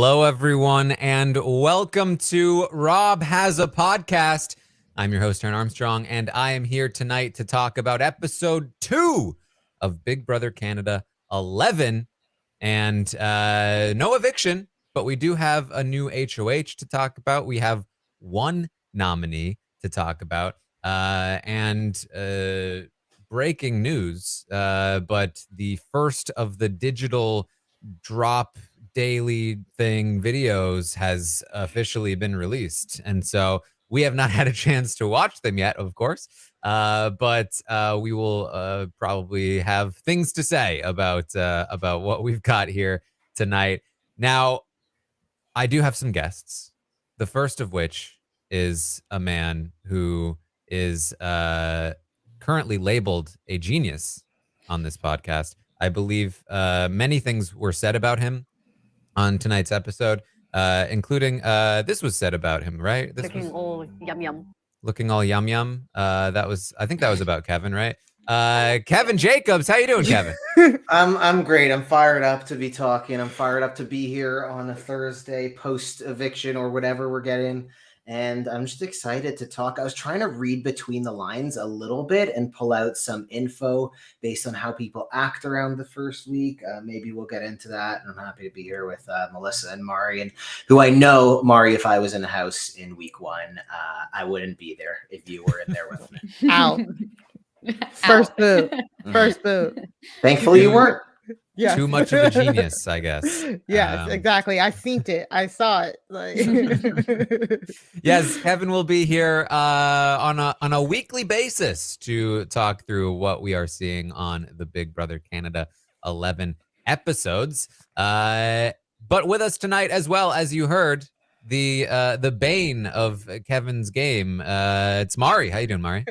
Hello, everyone, and welcome to Rob Has a Podcast. I'm your host, Taran Armstrong, and I am here tonight to talk about episode 2 of Big Brother Canada 11. And no eviction, but we do have a new HOH to talk about. We have one nominee to talk about, and breaking news, but the first of the digital drop daily thing videos has officially been released. And so we have not had a chance to watch them yet, of course, but we will probably have things to say about what we've got here tonight. Now, I do have some guests, the first of which is a man who is currently labeled a genius on this podcast. I believe many things were said about him on tonight's episode, including this was said about him, right? This Looking was all yum yum. looking all yum yum. I think that was about Kevin, right? Kevin Jacobs, how you doing, Kevin? I'm great. I'm fired up to be talking. I'm fired up to be here on a Thursday post eviction or whatever we're getting. And I'm just excited to talk. I was trying to read between the lines a little bit and pull out some info based on how people act around the first week. Maybe we'll get into that. And I'm happy to be here with Melissa and Mari, and who I know, Mari, if I was in the house in week 1, I wouldn't be there if you were in there with me. Out. First boot. First boot. Thankfully you weren't. Yes. Too much of a genius, I guess. Yes, exactly. I seen it. I saw it. Like Yes, Kevin will be here on a weekly basis to talk through what we are seeing on the Big Brother Canada 11 episodes. But with us tonight, as well, as you heard, the bane of Kevin's game. It's Mari. How you doing, Mari?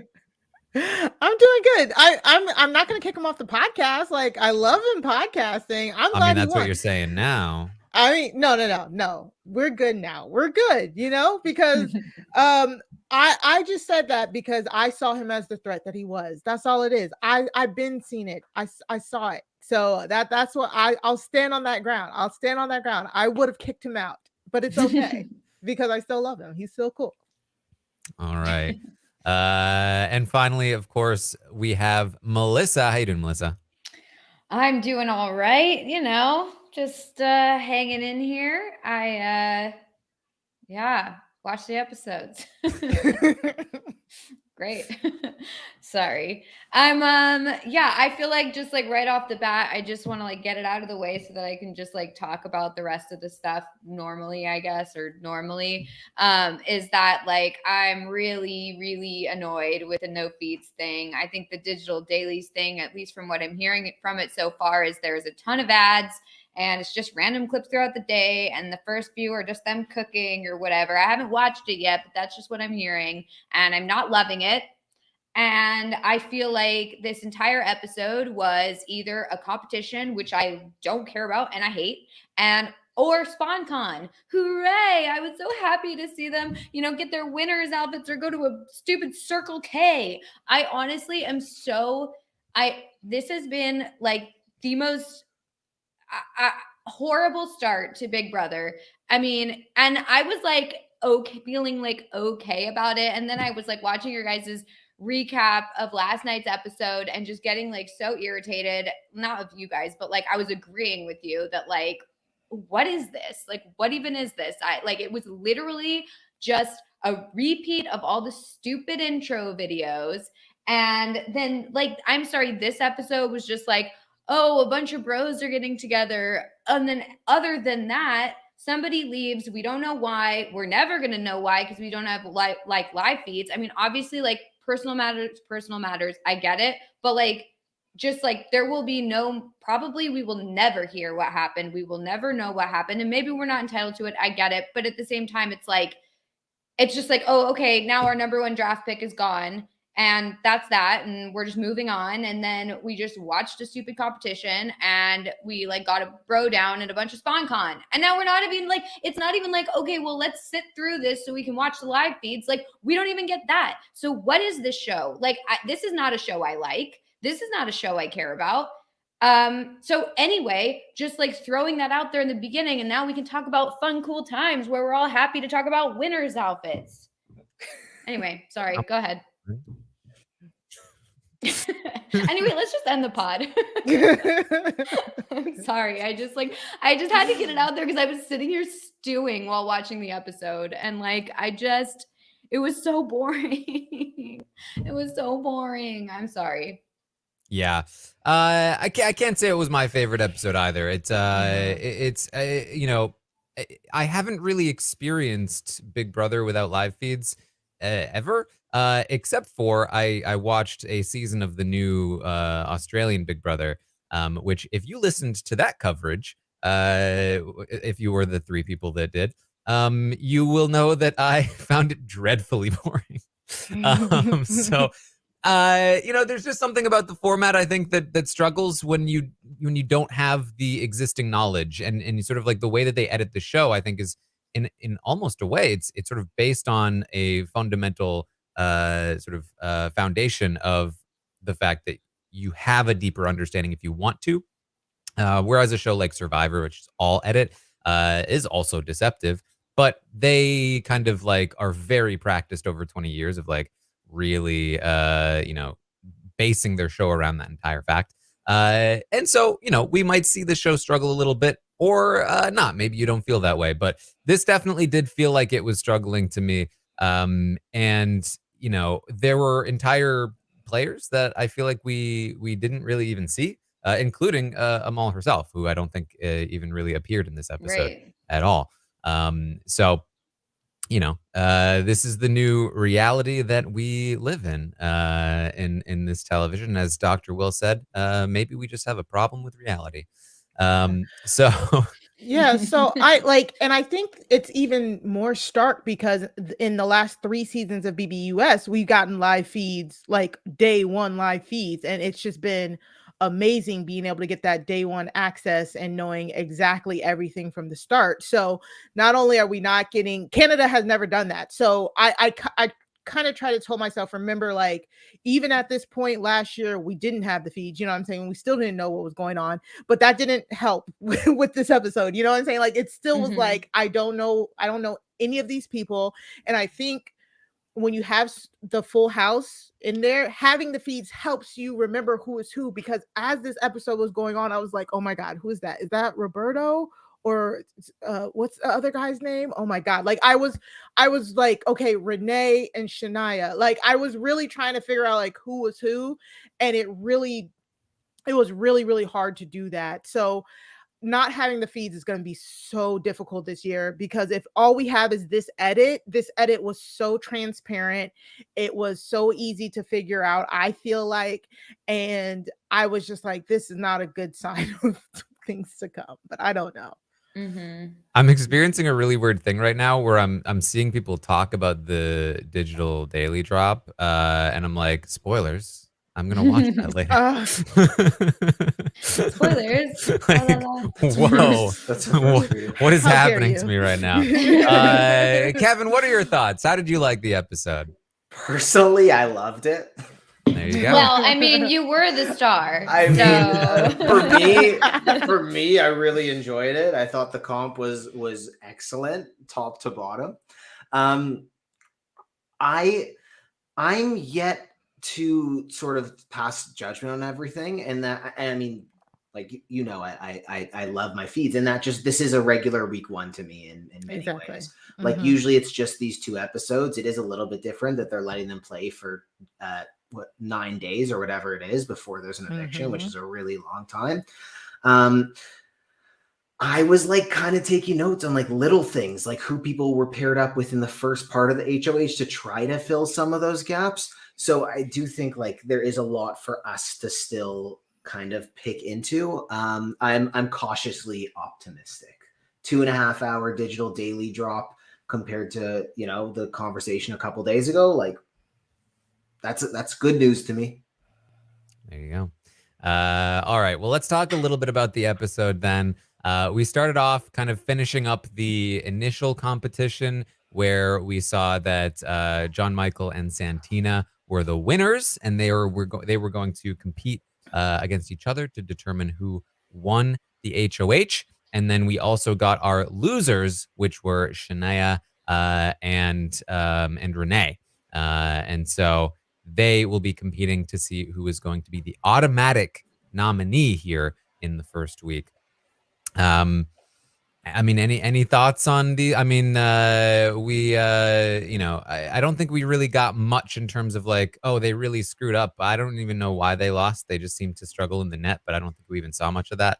I'm doing good. I'm not gonna kick him off the podcast. Like, I love him podcasting. I'm glad I mean, he that's what won. you're saying now. I mean, no. We're good now. We're good, because I just said that because I saw him as the threat that he was. That's all it is. I've been seeing it. I saw it. So that's what I'll stand on that ground. I'll stand on that ground. I would have kicked him out, but it's okay because I still love him. He's still cool. All right. And finally, of course, we have Melissa. How you doing, Melissa? I'm doing all right, just hanging in here. I watch the episodes. Great. Sorry. I feel like just like right off the bat, I just want to like get it out of the way so that I can just like talk about the rest of the stuff normally, I guess, is that like I'm really, really annoyed with the no feeds thing. I think the digital dailies thing, at least from what I'm hearing from it so far, is there's a ton of ads. And it's just random clips throughout the day. And the first few are just them cooking or whatever. I haven't watched it yet, but that's just what I'm hearing. And I'm not loving it. And I feel like this entire episode was either a competition, which I don't care about and I hate, or SpawnCon. Hooray! I was so happy to see them, get their winners outfits or go to a stupid Circle K. I honestly am this has been like the most horrible start to Big Brother. I mean, and I was like, feeling like okay about it. And then I was like watching your guys' recap of last night's episode and just getting like so irritated, not of you guys, but like I was agreeing with you that like, what is this? Like, what even is this? It was literally just a repeat of all the stupid intro videos. And then like, I'm sorry, this episode was just like, oh, a bunch of bros are getting together. And then other than that, somebody leaves. We don't know why. We're never going to know why because we don't have live feeds. I mean, obviously, like personal matters. I get it. But like, just like there will be probably we will never hear what happened. We will never know what happened. And maybe we're not entitled to it. I get it. But at the same time, it's just like, oh, okay, now our number 1 draft pick is gone. And that's that. And we're just moving on. And then we just watched a stupid competition and we like got a bro down and a bunch of SpawnCon. And now we're not even like, it's not even like, okay, well, let's sit through this so we can watch the live feeds. Like we don't even get that. So what is this show? Like, this is not a show I like. This is not a show I care about. So anyway, just like throwing that out there in the beginning, and now we can talk about fun, cool times where we're all happy to talk about winners' outfits. Anyway, sorry, go ahead. Anyway, let's just end the pod. I'm sorry. I just had to get it out there because I was sitting here stewing while watching the episode. And it was so boring. It was so boring. I'm sorry. Yeah. I can't say it was my favorite episode either. I haven't really experienced Big Brother without live feeds ever. Except for I watched a season of the new Australian Big Brother, which if you listened to that coverage, if you were the 3 people that did, you will know that I found it dreadfully boring. There's just something about the format, I think, that struggles when you don't have the existing knowledge, and you sort of like the way that they edit the show, I think is in almost a way, it's sort of based on a fundamental foundation of the fact that you have a deeper understanding if you want to. Whereas a show like Survivor, which is all edit, is also deceptive, but they kind of like are very practiced over 20 years of like really, basing their show around that entire fact. And so, we might see the show struggle a little bit or not. Maybe you don't feel that way, but this definitely did feel like it was struggling to me. There were entire players that I feel like we didn't really even see, including Amal herself, who I don't think even really appeared in this episode at all. This is the new reality that we live in this television. As Dr. Will said, maybe we just have a problem with reality. Yeah, so I think it's even more stark because in the last 3 seasons of BBUS, we've gotten live feeds, like day 1 live feeds, and it's just been amazing being able to get that day 1 access and knowing exactly everything from the start. So not only are we not getting, Canada has never done that. So I kind of try to tell myself, remember, like, even at this point last year, we didn't have the feeds, you know what I'm saying? We still didn't know what was going on, but that didn't help with this episode. You know what I'm saying? Like, it still was like, I don't know any of these people. And I think when you have the full house in there, having the feeds helps you remember who is who, because as this episode was going on, I was like, oh my God, who is that? Is that Roberto? Or what's the other guy's name? Oh my God. Like I was like, okay, Renee and Shania. Like I was really trying to figure out like who was who. And it was really, really hard to do that. So not having the feeds is going to be so difficult this year, because if all we have is this edit was so transparent. It was so easy to figure out, I feel like, and I was just like, this is not a good sign of things to come, but I don't know. I'm experiencing a really weird thing right now where I'm seeing people talk about the digital daily drop, and I'm like, spoilers. I'm gonna watch that later. Spoilers. Whoa. What is happening to me right now? Kevin, what are your thoughts? How did you like the episode? Personally, I loved it. There you go. Well, I mean, you were the star. For me, I really enjoyed it. I thought the comp was excellent, top to bottom. I'm yet to sort of pass judgment on everything, and I mean, like I love my feeds, and this is a regular week 1 to me in many ways. Like usually it's just these 2 episodes. It is a little bit different that they're letting them play for 9 days or whatever it is before there's an eviction, which is a really long time. I was like kind of taking notes on like little things, like who people were paired up with in the first part of the HOH to try to fill some of those gaps. So I do think like there is a lot for us to still kind of pick into. I'm cautiously optimistic. 2.5 hour digital daily drop compared to, the conversation a couple days ago. Like that's good news to me. There you go. All right. Well, let's talk a little bit about the episode then. We started off kind of finishing up the initial competition where we saw that John Michael and Santina were the winners, and they were going to compete against each other to determine who won the HOH. And then we also got our losers, which were Shania and Renee. And so they will be competing to see who is going to be the automatic nominee here in the first week. I mean, any thoughts on the? I mean, I don't think we really got much in terms of like, oh, they really screwed up. I don't even know why they lost. They just seemed to struggle in the net, but I don't think we even saw much of that.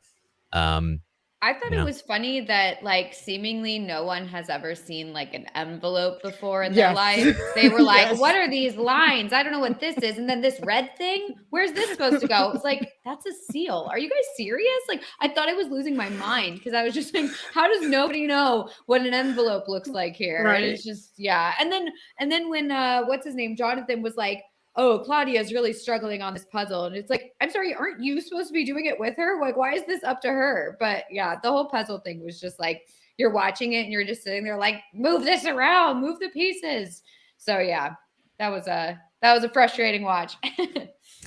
I thought it was funny that like seemingly no one has ever seen like an envelope before in their life. They were like, what are these lines? I don't know what this is. And then this red thing, where's this supposed to go? It was like, that's a seal. Are you guys serious? Like, I thought I was losing my mind because I was just like, how does nobody know what an envelope looks like here? Right. And it's just, yeah. And then when what's his name? Jonathan was like, oh, Claudia is really struggling on this puzzle. And it's like, I'm sorry, aren't you supposed to be doing it with her? Like, why is this up to her? But yeah, the whole puzzle thing was just like, you're watching it and you're just sitting there like, move this around, move the pieces. So yeah, that was a frustrating watch.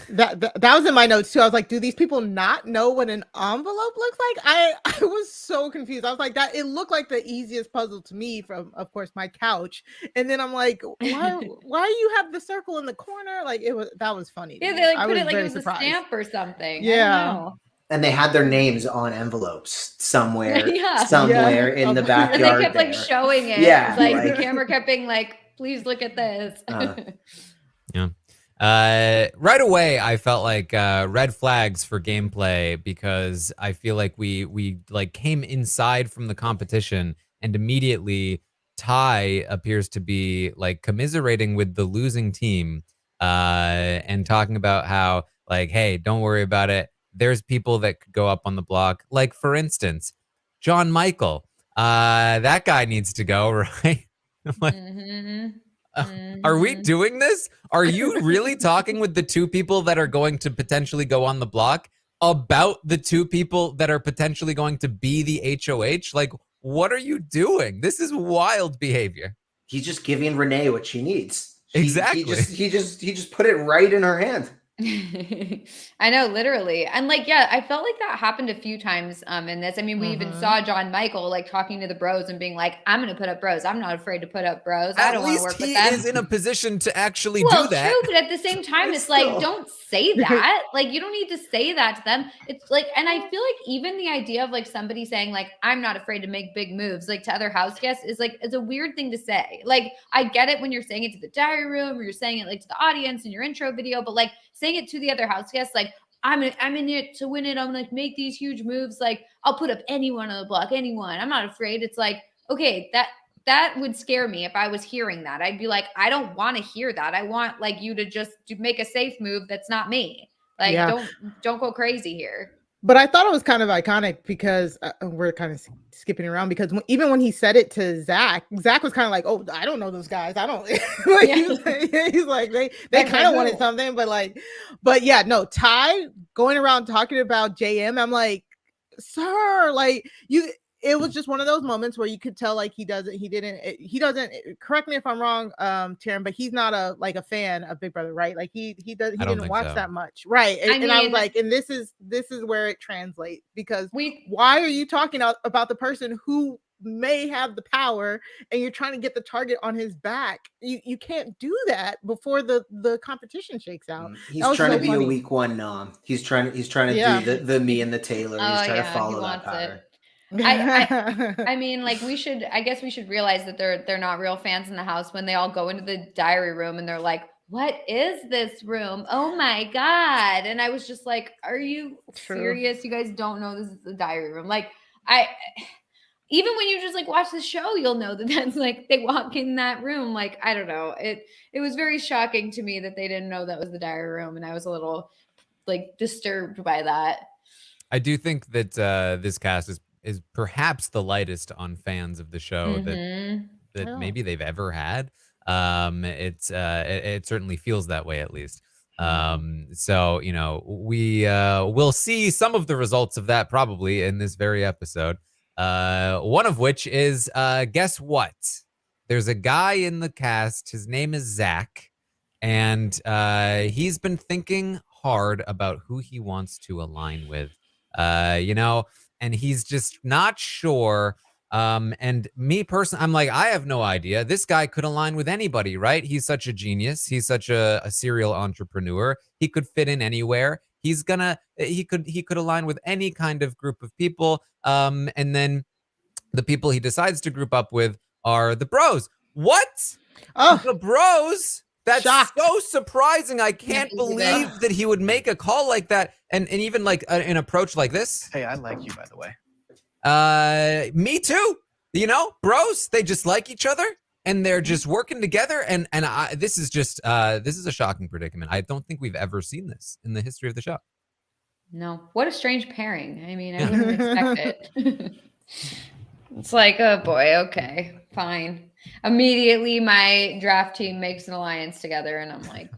That was in my notes too. I was like, do these people not know what an envelope looks like? I was so confused. I was like, that it looked like the easiest puzzle to me from, of course, my couch. And then I'm like, why you have the circle in the corner? Like that was funny. Yeah, they like I put it like it was surprised. a stamp or something. Yeah. And they had their names on envelopes somewhere in the backyard. And they kept like showing it. Yeah, like the camera kept being like, please look at this. Yeah. Right away, I felt like red flags for gameplay because I feel like we like came inside from the competition and immediately Ty appears to be like commiserating with the losing team and talking about how like, hey, don't worry about it. There's people that could go up on the block. Like, for instance, John Michael. That guy needs to go, right? I'm like, are we doing this? Are you really talking with the two people that are going to potentially go on the block about the two people that are potentially going to be the HOH? Like, what are you doing? This is wild behavior. He's just giving Renee what she needs. Exactly. He just put it right in her hand. I know, literally. And like, yeah, I felt like that happened a few times in this. I mean, we even saw John Michael like talking to the bros and being like, I'm going to put up bros. I'm not afraid to put up bros. I don't want to work with them. At least he is in a position to actually do that. True, but at the same time, it's like, don't say that. Like, you don't need to say that to them. It's like, and I feel like even the idea of like somebody saying like, I'm not afraid to make big moves, like to other house guests is like, it's a weird thing to say. Like, I get it when you're saying it to the diary room or you're saying it like to the audience in your intro video, but like saying it to the other house guests, like, I'm in it to win it. I'm like, make these huge moves. Like, I'll put up anyone on the block, anyone. I'm not afraid. It's like, okay, that would scare me if I was hearing that. I'd be like, I don't want to hear that. I want like you to just make a safe move that's not me. Like, don't go crazy here. But I thought it was kind of iconic because we're kind of skipping around because even when he said it to Zach was kind of like, oh, I don't know those guys. I don't like, he's like, they kind of wanted something, but yeah, no, Ty going around talking about JM. I'm like, sir, like it was just one of those moments where you could tell like he doesn't correct me if I'm wrong, Taran, but he's not a fan of Big Brother, right? Like he didn't watch that much, right? And I was like, and this is where it translates because why are you talking about the person who may have the power and you're trying to get the target on his back? You can't do that before the competition shakes out. He's trying to be a week one nom. He's trying to do the me and the Taylor. He's trying to follow that pattern. I mean, like I guess we should realize that they're not real fans in the house when they all go into the diary room and they're like, what is this room? Oh my God. And I was just like, are you serious? You guys don't know this is the diary room. Like even when you just like watch the show, you'll know that that's like they walk in that room. Like, I don't know. It was very shocking to me that they didn't know that was the diary room. And I was a little like disturbed by that. I do think that this cast is perhaps the lightest on fans of the show that maybe they've ever had. It certainly feels that way, at least. So, you know, we will see some of the results of that probably in this very episode. One of which is, guess what? There's a guy in the cast. His name is Zach. And he's been thinking hard about who he wants to align with, and he's just not sure. And me personally, I'm like, I have no idea. This guy could align with anybody, right? He's such a genius. He's such a serial entrepreneur. He could fit in anywhere. He could align with any kind of group of people. And then the people he decides to group up with are the bros. What? Oh, The bros? That's shocked. so surprising. I can't believe that. believe that he would make a call like that and even like an approach like this. Hey, I like you, by the way. Me too. Bros, they just like each other and they're just working together. And this is a shocking predicament. I don't think we've ever seen this in the history of the show. No, what a strange pairing. I mean, I wouldn't expect it. It's like, oh boy, okay, fine. Immediately, my draft team makes an alliance together, and I'm like,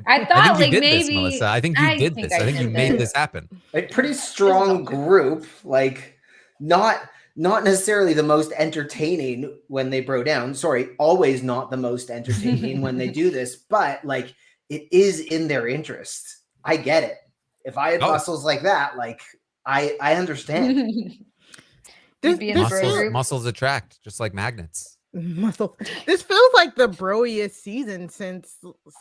I thought I think you like did maybe this, Melissa. I think you did this. I think you made this happen. Like pretty strong group, like not necessarily the most entertaining when they bro down. Sorry, always not the most entertaining when they do this, but like it is in their interest. I get it. If I had muscles like that, like I understand. Muscles attract, just like magnets. Muscle. This feels like the broiest season since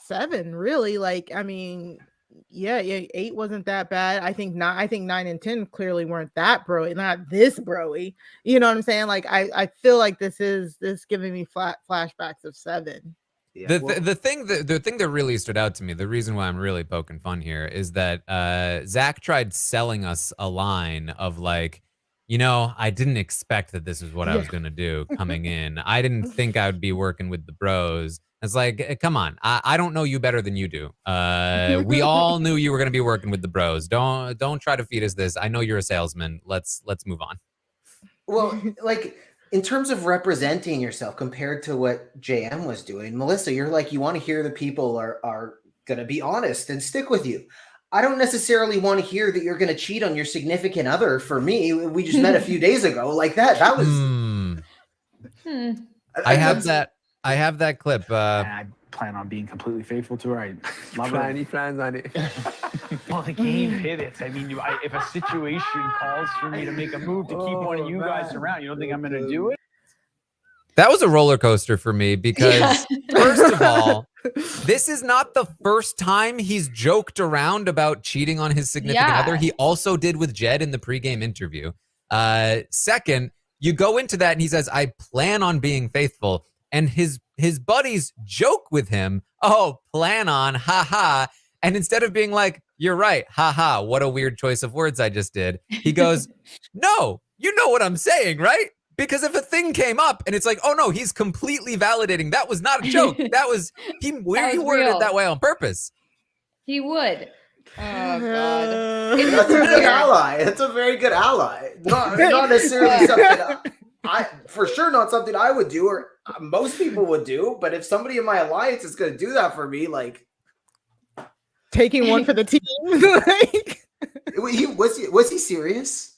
7, really. Like, I mean, yeah, 8 wasn't that bad. I think 9 and 10 clearly weren't that broy, not this broy. You know what I'm saying? Like, I feel like this giving me flashbacks of 7. Yeah, the thing that really stood out to me, the reason why I'm really poking fun here is that Zach tried selling us a line of like, I didn't expect that this is what I was going to do coming in. I didn't think I would be working with the bros. It's like, come on. I don't know you better than you do. We all knew you were going to be working with the bros. Don't try to feed us this. I know you're a salesman. Let's move on. Well, like in terms of representing yourself compared to what JM was doing, Melissa, you're like, you want to hear the people are going to be honest and stick with you. I don't necessarily want to hear that you're going to cheat on your significant other. For me, we just met a few days ago. Like that was. I have that clip. I plan on being completely faithful to her. I love her. Any plans on it? Well, the game pivots. I mean, if a situation calls for me to make a move to keep one of you guys around, you don't think I'm going to do it? That was a roller coaster for me because, first of all, this is not the first time he's joked around about cheating on his significant other. He also did with Jed in the pregame interview. Second, you go into that and he says, I plan on being faithful. And his buddies joke with him, oh, plan on, haha. And instead of being like, you're right, haha, what a weird choice of words I just did, he goes, no, you know what I'm saying, right? Because if a thing came up and it's like, oh no, he's completely validating that was not a joke. That was he worded it that way on purpose. He would. Oh god. That's a good ally. It's a very good ally. Not necessarily something for sure not something I would do or most people would do, but if somebody in my alliance is gonna do that for me, like taking one for the team. Was he serious?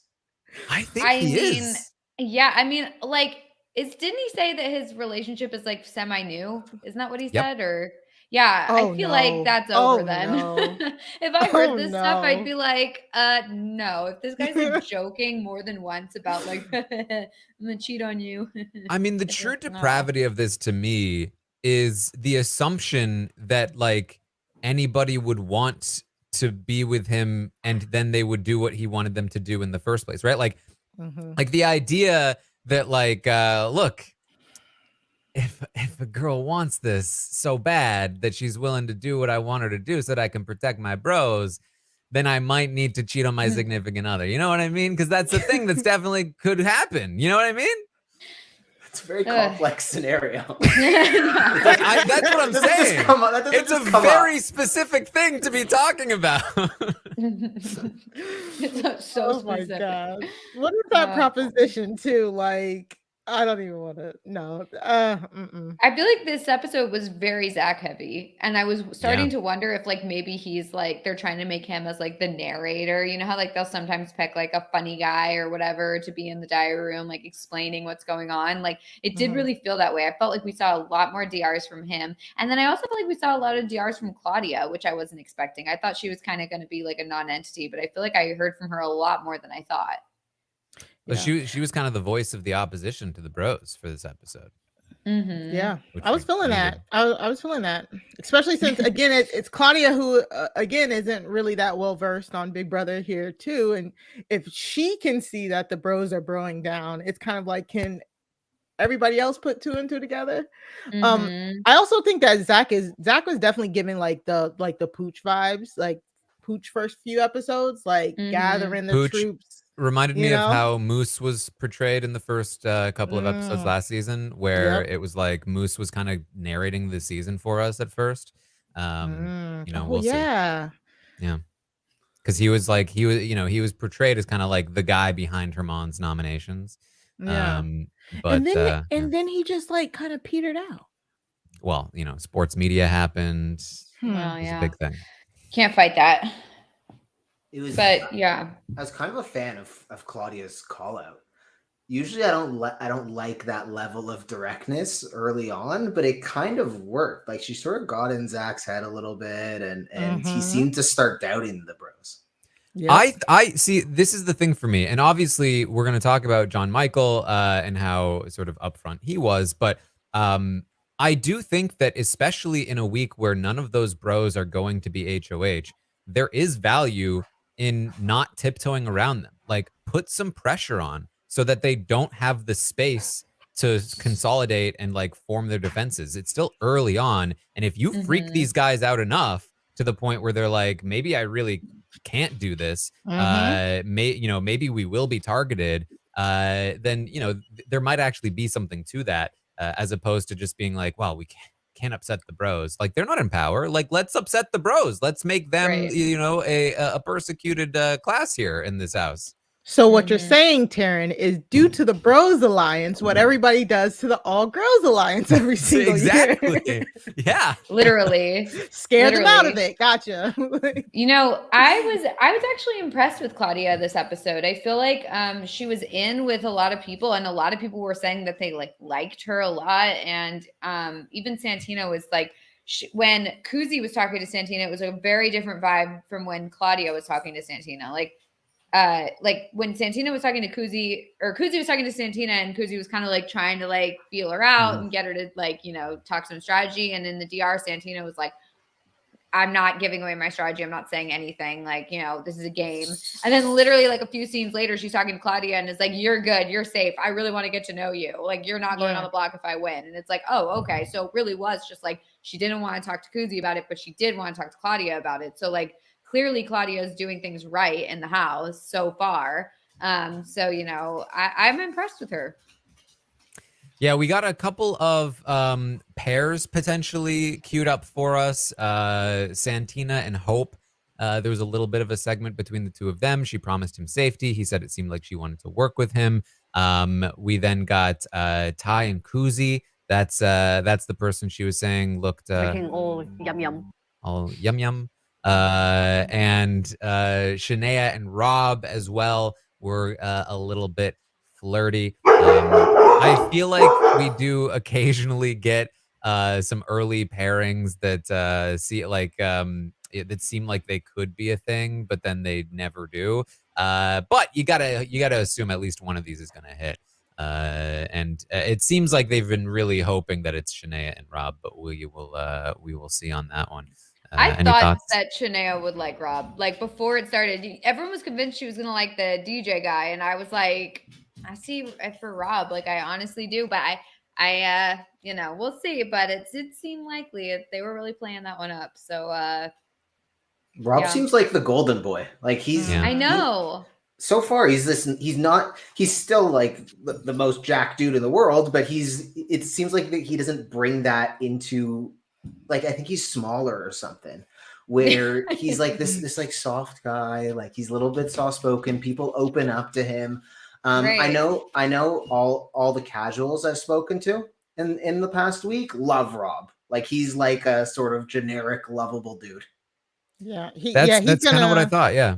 I think he is. Yeah, I mean, like, didn't he say that his relationship is like semi-new? Isn't that what he said? Or yeah, I feel like that's over then. No. If I heard this stuff, I'd be like, no. If this guy's like joking more than once about like I'm gonna cheat on you. I mean, the true depravity of this to me is the assumption that like anybody would want to be with him and then they would do what he wanted them to do in the first place, right? Like like the idea that like, look, if a girl wants this so bad that she's willing to do what I want her to do so that I can protect my bros, then I might need to cheat on my significant other. You know what I mean? Because that's the thing that's definitely could happen. You know what I mean? It's a very complex scenario. That's what I'm saying. It's a very specific thing to be talking about. It's so oh specific. My God. What is that proposition too? Like I don't even want to. No. I feel like this episode was very Zach heavy, and I was starting to wonder if like maybe he's like they're trying to make him as like the narrator. You know how like they'll sometimes pick like a funny guy or whatever to be in the diary room, like explaining what's going on. Like it did really feel that way. I felt like we saw a lot more DRs from him, and then I also felt like we saw a lot of DRs from Claudia, which I wasn't expecting. I thought she was kind of going to be like a non-entity, but I feel like I heard from her a lot more than I thought. But she was kind of the voice of the opposition to the bros for this episode. Yeah, Which I was we feeling needed. that. I was feeling that, especially since again it's Claudia who again isn't really that well versed on Big Brother here too, and if she can see that the bros are broing down, it's kind of like, can everybody else put two and two together? I also think that Zach was definitely giving like the Pooch vibes, like Pooch first few episodes, like gathering the Pooch troops. Reminded you me of know? how Moose was portrayed in the first couple of episodes last season, where it was like Moose was kind of narrating the season for us at first. You know, we'll see. Yeah. Yeah. Because he was portrayed as kind of like the guy behind Herman's nominations. Yeah. But and then he just like kind of petered out. well, you know, sports media happened. Well, It's a big thing. Can't fight that. It was, but yeah, I was kind of a fan of Claudia's call out. Usually, I don't like that level of directness early on, but it kind of worked. Like she sort of got in Zach's head a little bit, and he seemed to start doubting the bros. Yep. I see. This is the thing for me, and obviously we're going to talk about John Michael and how sort of upfront he was, but I do think that especially in a week where none of those bros are going to be HOH, there is value in not tiptoeing around them. Like put some pressure on so that they don't have the space to consolidate and like form their defenses. It's still early on, and if you freak these guys out enough to the point where they're like, maybe I really can't do this, maybe we will be targeted, then there might actually be something to that, as opposed to just being like, well, we can't upset the bros. Like they're not in power. Like let's upset the bros. Let's make them a persecuted class here in this house. So what you're saying, Taran, is due to the Bros Alliance, what everybody does to the All Girls Alliance every single year. Yeah. Literally. Scare them out of it. Gotcha. I was actually impressed with Claudia this episode. I feel like she was in with a lot of people, and a lot of people were saying that they liked her a lot. And even Santina was like, when Kuzi was talking to Santina, it was a very different vibe from when Claudia was talking to Santina. Like when Santina was talking to Kuzi, or Kuzi was talking to Santina, and Kuzi was kind of like trying to like feel her out and get her to talk some strategy. And in the DR, Santina was like, I'm not giving away my strategy. I'm not saying anything. This is a game. And then literally like a few scenes later, she's talking to Claudia and is like, you're good. You're safe. I really want to get to know you. Like, you're not going on the block if I win. And it's like, oh, okay. So it really was just like, she didn't want to talk to Kuzi about it, but she did want to talk to Claudia about it. So like, clearly Claudia is doing things right in the house so far. I'm impressed with her. Yeah, we got a couple of pairs potentially queued up for us. Santina and Hope. There was a little bit of a segment between the two of them. She promised him safety. He said it seemed like she wanted to work with him. We then got Ty and Kuzi. That's the person she was saying looked all yum yum. All yum yum. And Shania and Rob as well were a little bit flirty. I feel like we do occasionally get some early pairings that that seem like they could be a thing, but then they never do. But you gotta assume at least one of these is gonna hit. And it seems like they've been really hoping that it's Shania and Rob, but we will see on that one. I thought that Shania would like Rob. Like before it started, everyone was convinced she was gonna like the DJ guy, and I was like, I see it for Rob. Like I honestly do, but I we'll see. But it did seem likely if they were really playing that one up. So Rob seems like the golden boy. Like he's I know. So far, he's still like the most jack dude in the world, but it seems like he doesn't bring that into, like, I think he's smaller or something, where he's like this like soft guy, like he's a little bit soft spoken. People open up to him. I Right. know all the casuals I've spoken to in the past week love Rob. Like he's like a sort of generic lovable dude. Yeah, That's kind of what I thought. Yeah.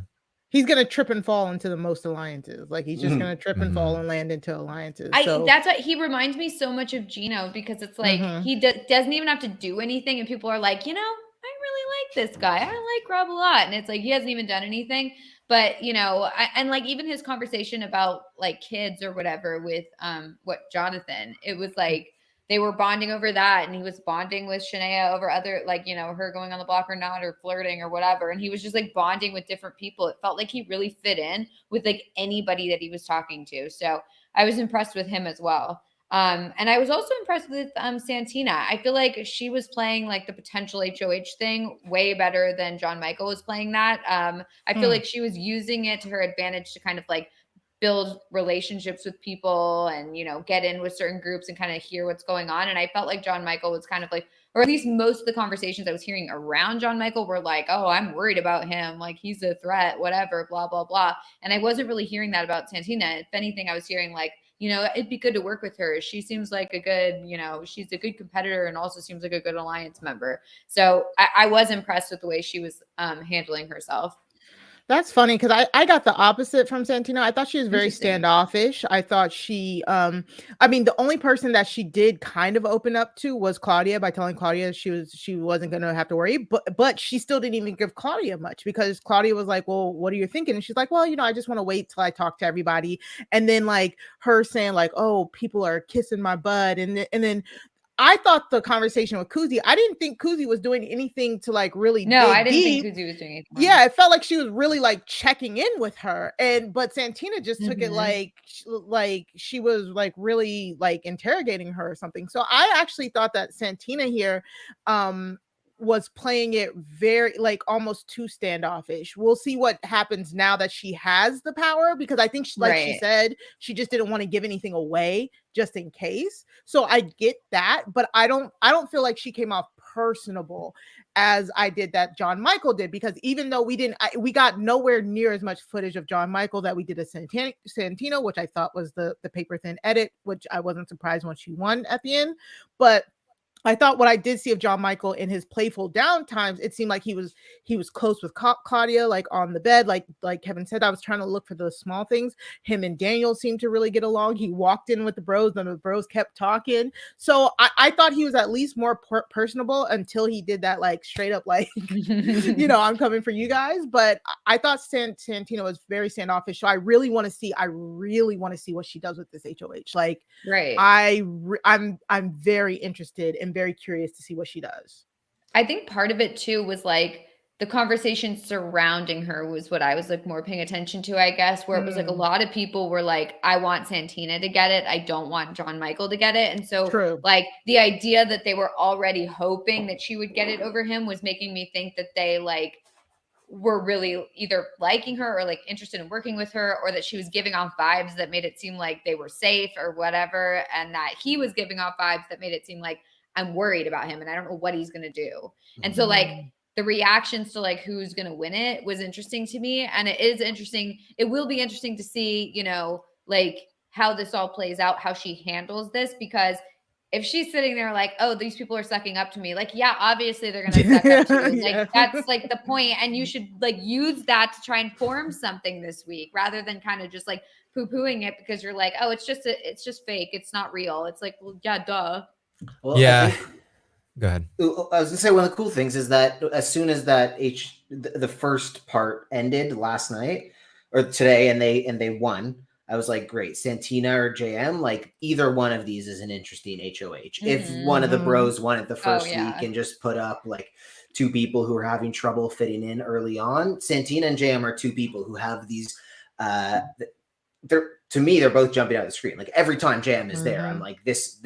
he's gonna trip and fall into the most alliances. Like he's just gonna trip and fall and land into alliances. So That's what he reminds me so much of Gino, because it's like he doesn't even have to do anything, and people are like, I really like this guy. I like Rob a lot, and it's like he hasn't even done anything. But and like even his conversation about like kids or whatever with Jonathan, it was like they were bonding over that, and he was bonding with Shania over other, like, her going on the block or not, or flirting or whatever, and he was just like bonding with different people. It felt like he really fit in with like anybody that he was talking to. So I was impressed with him as well. And I was also impressed with Santina. I feel like she was playing like the potential HOH thing way better than John Michael was playing that. I feel like she was using it to her advantage to kind of like build relationships with people and, get in with certain groups and kind of hear what's going on. And I felt like John Michael was kind of like, or at least most of the conversations I was hearing around John Michael were like, oh, I'm worried about him. Like he's a threat, whatever, blah, blah, blah. And I wasn't really hearing that about Santina. If anything, I was hearing like, it'd be good to work with her. She seems like a good, she's a good competitor and also seems like a good alliance member. So I was impressed with the way she was handling herself. that's funny because I got the opposite from Santina. I thought she was very standoffish. I thought she, the only person that she did kind of open up to was Claudia by telling Claudia she wasn't going to have to worry, but she still didn't even give Claudia much because Claudia was like, well, what are you thinking? And she's like, well, I just want to wait till I talk to everybody. And then like her saying like, oh, people are kissing my butt. And then I thought the conversation with Kuzi, I didn't think Kuzi was doing anything to like really dig I didn't deep. think Kuzi was doing anything. Yeah, it felt like she was really like checking in with her, but Santina just took it like she was like really like interrogating her or something. So I actually thought that Santina here was playing it very like almost too standoffish. We'll see what happens now that she has the power, because I think she said, she just didn't want to give anything away just in case. So I get that, but I don't feel like she came off personable as I did that John Michael did, because even though we got nowhere near as much footage of John Michael that we did of Santino, which I thought was the paper thin edit, which I wasn't surprised when she won at the end. But I thought what I did see of John Michael in his playful down times, it seemed like he was close with Claudia, like on the bed, like Kevin said. I was trying to look for those small things. Him and Daniel seemed to really get along. He walked in with the bros, and the bros kept talking. So I thought he was at least more personable until he did that like straight up like, I'm coming for you guys. But I thought Santino was very standoffish. So I really want to see what she does with this HOH. Like, right. I'm very interested and very curious to see what she does. I think part of it too was like the conversation surrounding her was what I was like more paying attention to, I guess, where it was like a lot of people were like, I want Santina to get it. I don't want John Michael to get it. And so like the idea that they were already hoping that she would get it over him was making me think that they like were really either liking her or like interested in working with her, or that she was giving off vibes that made it seem like they were safe or whatever. And that he was giving off vibes that made it seem like, I'm worried about him and I don't know what he's going to do. And so like the reactions to like who's going to win it was interesting to me. And it is interesting. It will be interesting to see, like how this all plays out, how she handles this, because if she's sitting there like, oh, these people are sucking up to me, like, yeah, obviously they're going to suck up to you. Like that's like the point. And you should like use that to try and form something this week rather than kind of just like poo-pooing it because you're like, oh, it's just fake. It's not real. It's like, well, yeah, duh. Well, yeah. Go ahead. I was gonna say one of the cool things is that as soon as that the first part ended last night or today, and they won, I was like, great, Santina or JM, like either one of these is an interesting HOH. If one of the bros won it the first week and just put up like two people who are having trouble fitting in early on, Santina and JM are two people who have these. To me, they're both jumping out of the screen. Like every time JM is there, I'm like, this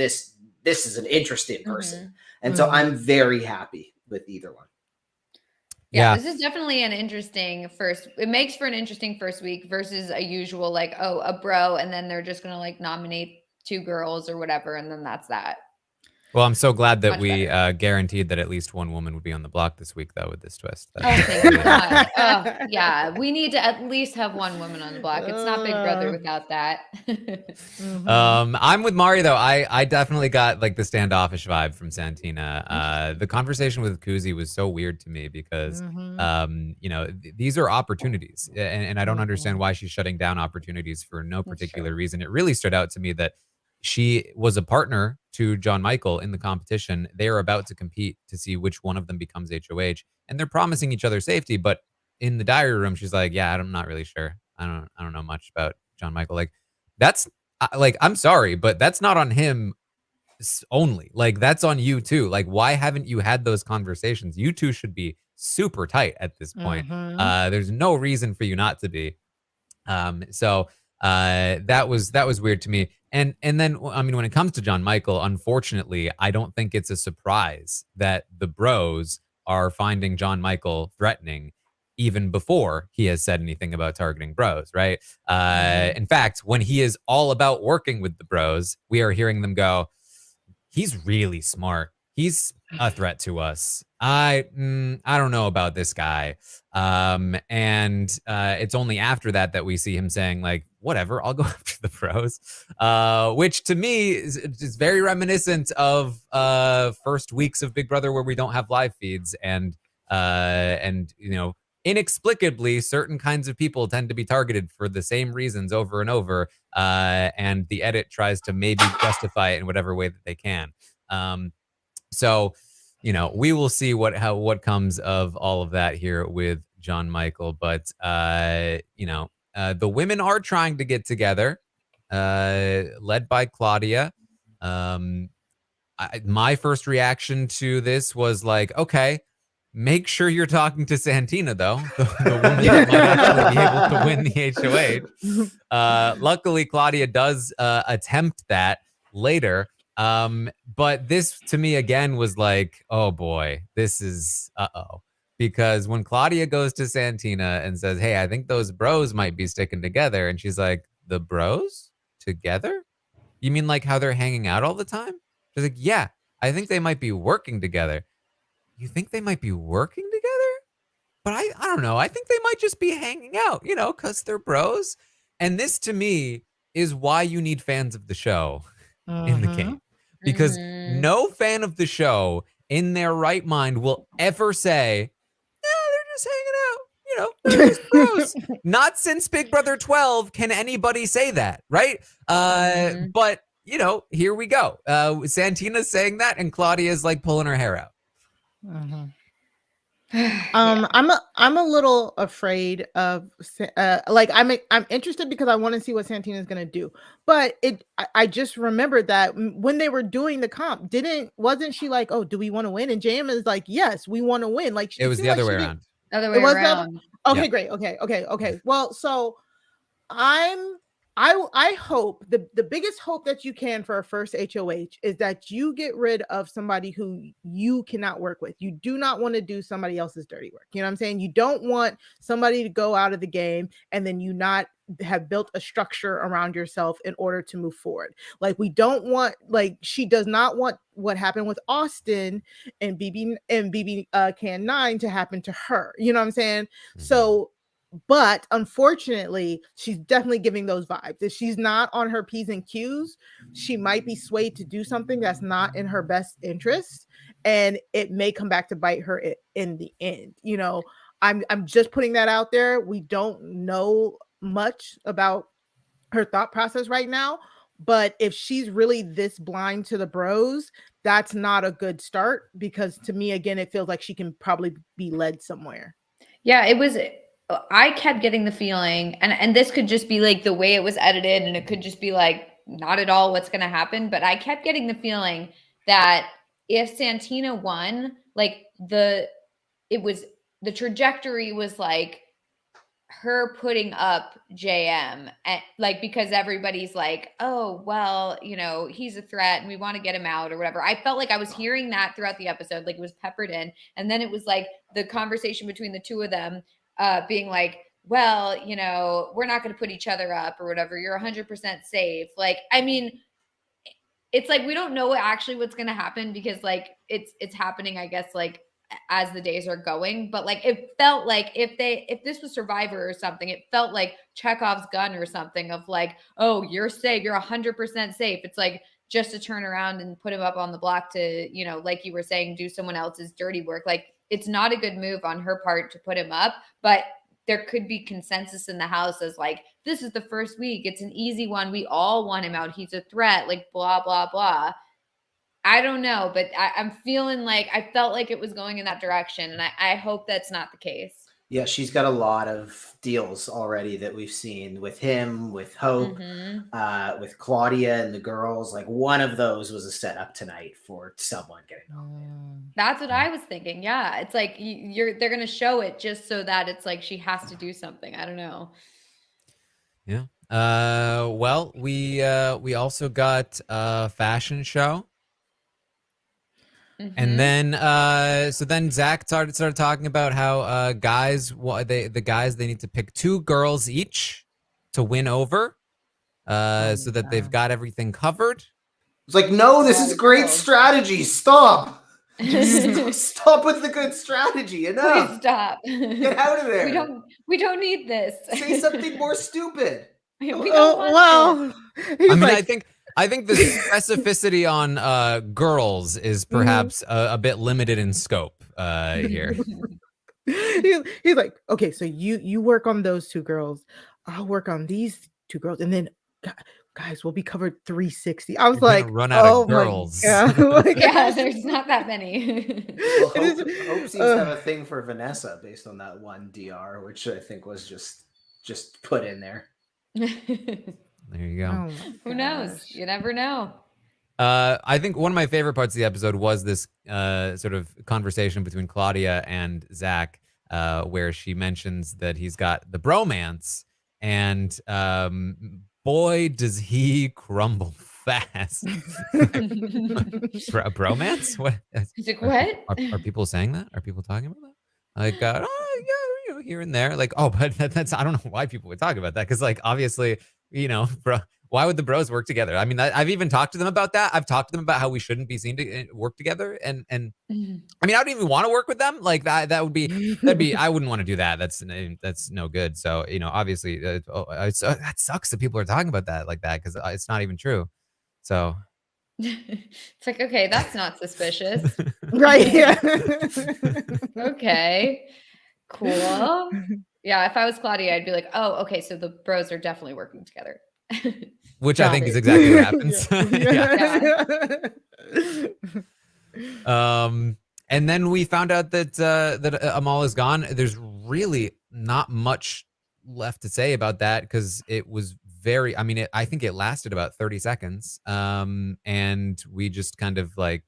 is an interesting person. And so I'm very happy with either one. Yeah, this is definitely an interesting it makes for an interesting first week versus a usual like, oh, a bro, and then they're just going to like nominate two girls or whatever. And then that's that. Well, I'm so glad that Much we better. guaranteed that at least one woman would be on the block this week, though, with this twist. Oh, That's thank really God. Oh, yeah. We need to at least have one woman on the block. It's not Big Brother without that. Mhm. I'm with Mari though. I definitely got like the standoffish vibe from Santina. The conversation with Kuzi was so weird to me because Mhm. you know, these are opportunities, and I don't understand Mhm. why she's shutting down opportunities for no That's particular true. reason. It really stood out to me that she was a partner to John Michael in the competition. They are about to compete to see which one of them becomes HOH, and they're promising each other safety. But in the diary room, she's like, "Yeah, I'm not really sure. I don't know much about John Michael." Like, that's like, I'm sorry, but that's not on him only. Like, that's on you too. Like, why haven't you had those conversations? You two should be super tight at this point. Mhm. There's no reason for you not to be. So that was weird to me. And then I mean, when it comes to John Michael, unfortunately, I don't think it's a surprise that the bros are finding John Michael threatening even before he has said anything about targeting bros, right? Mhm. In fact, when he is all about working with the bros, we are hearing them go, he's really smart. He's a threat to us. I don't know about this guy. And it's only after that that we see him saying like, whatever, I'll go after the pros, which to me is very reminiscent of first weeks of Big Brother where we don't have live feeds and you know, inexplicably certain kinds of people tend to be targeted for the same reasons over and over, and the edit tries to maybe justify it in whatever way that they can. Um, so, you know, we will see what comes of all of that here with John Michael. But you know, the women are trying to get together, led by Claudia. Um, my first reaction to this was like, okay, make sure you're talking to Santina, though, the woman that might actually be able to win the HOH. Luckily, Claudia does attempt that later. But this to me again was like, oh boy, this is uh-oh. Because when Claudia goes to Santina and says, hey, I think those bros might be sticking together, and she's like, the bros together? You mean like how they're hanging out all the time? She's like, yeah, I think they might be working together. You think they might be working together? But I don't know. I think they might just be hanging out, you know, because they're bros. And this to me is why you need fans of the show in the game. Mhm. Because Mhm. no fan of the show in their right mind will ever say, yeah, they're just hanging out. You know, they're just bros. Not since Big Brother 12 can anybody say that, right? Mhm. But you know, here we go. Santina's saying that, and Claudia's like pulling her hair out. Mhm. Yeah. I'm a little afraid of like I'm interested because I want to see what Santina's gonna do. But I just remembered that when they were doing the comp, didn't wasn't she like, oh, do we want to win? And JM is like, yes, we want to win. Like It it was seemed the like other way she didn't. around. Other It way was the other. around. Yeah. Okay, great. Okay. Well, so I'm I hope the biggest hope that you can for a first HOH is that you get rid of somebody who you cannot work with. You do not want to do somebody else's dirty work. You know what I'm saying? You don't want somebody to go out of the game and then you not have built a structure around yourself in order to move forward. Like we don't want like she does not want what happened with Austin and BB Can 9 to happen to her. You know what I'm saying? Mhm. So but unfortunately, she's definitely giving those vibes. If she's not on her P's and Q's, she might be swayed to do something that's not in her best interest. And it may come back to bite her in the end. You know, I'm just putting that out there. We don't know much about her thought process right now. But if she's really this blind to the bros, that's not a good start because to me, again, it feels like she can probably be led somewhere. Yeah, it was I kept getting the feeling and this could just be like the way it was edited and it could just be like not at all what's going to happen, but I kept getting the feeling that if Santina won, like it was the trajectory was like her putting up JM and like because everybody's like, oh well, you know, he's a threat and we want to get him out or whatever. I felt like I was hearing that throughout the episode, like it was peppered in, and then it was like the conversation between the two of them, being like, well, you know, we're not going to put each other up or whatever. You're 100% safe. Like, I mean, it's like we don't know actually what's going to happen because like it's happening, I guess, like as the days are going. But like it felt like if this was Survivor or something, it felt like Chekhov's gun or something of like, oh, you're safe, you're 100% safe. It's like just to turn around and put him up on the block to, you know, like you were saying, do someone else's dirty work. Like it's not a good move on her part to put him up, but there could be consensus in the house as like, this is the first week. It's an easy one. We all want him out. He's a threat, like blah, blah, blah. I don't know, but I'm feeling like I felt like it was going in that direction. And I hope that's not the case. Yeah, she's got a lot of deals already that we've seen with him, with Hope, with Claudia and the girls. Like one of those was a setup tonight for someone getting home. That's what I was thinking. Yeah, it's like they're gonna show it just so that it's like she has to do something. I don't know. Yeah. Well, we also got a fashion show. And then so then Zach started talking about how the guys they need to pick 2 girls each to win over so that they've got everything covered. It's like, no, this is great strategy. Stop. Stop with the good strategy. Enough. Please stop. Get out of there. We don't need this. Say something more stupid. We don't want I mean, I think the specificity on girls is perhaps a bit limited in scope here. He's like, okay, so you work on those 2 girls. I'll work on these 2 girls, and then guys, we'll be covered 360. I was You're like, run out of girls. Like, yeah, there's not that many. Well, Hope seems to have a thing for Vanessa based on that one DR, which I think was just put in there. There you go. Oh who knows? You never know. I think one of my favorite parts of the episode was this sort of conversation between Claudia and Zach, where she mentions that he's got the bromance, and boy, does he crumble fast. Bromance? What? He's like, what? Are people saying that? Are people talking about that? Like, oh yeah, you know, here and there. Like, oh, but that's I don't know why people would talk about that because, like, obviously, you know, bro, why would the bros work together? I mean, I've even talked to them about that. I've talked to them about how we shouldn't be seen to work together, and I mean, I don't even want to work with them. Like that would be I wouldn't want to do that. That's no good. So you know, obviously, that sucks that people are talking about that like that because it's not even true. So it's like, okay, that's not suspicious. right? Yeah. Okay, cool. Yeah, if I was Claudia, I'd be like, oh, okay, so the bros are definitely working together. Which I think is exactly what happens. Yeah. And then we found out that Amal is gone. There's really not much left to say about that because it was very. I mean, I think it lasted about 30 seconds, and we just kind of like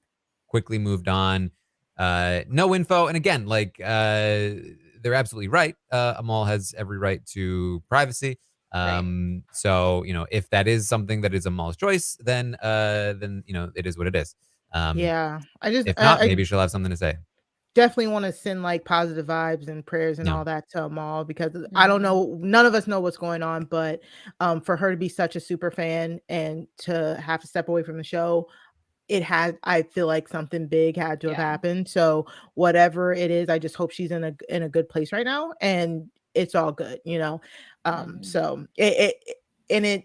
quickly moved on. No info, and again, like they're absolutely right. Amal has every right to privacy. So you know, if that is something that is Amal's choice, then you know, it is what it is. Yeah, If not, maybe she'll have something to say. Definitely want to send like positive vibes and prayers and all that to Amal because I don't know, none of us know what's going on, but for her to be such a super fan and to have to step away from the show, I feel like something big had to have happened. So whatever it is, I just hope she's in a good place right now and it's all good, you know. So it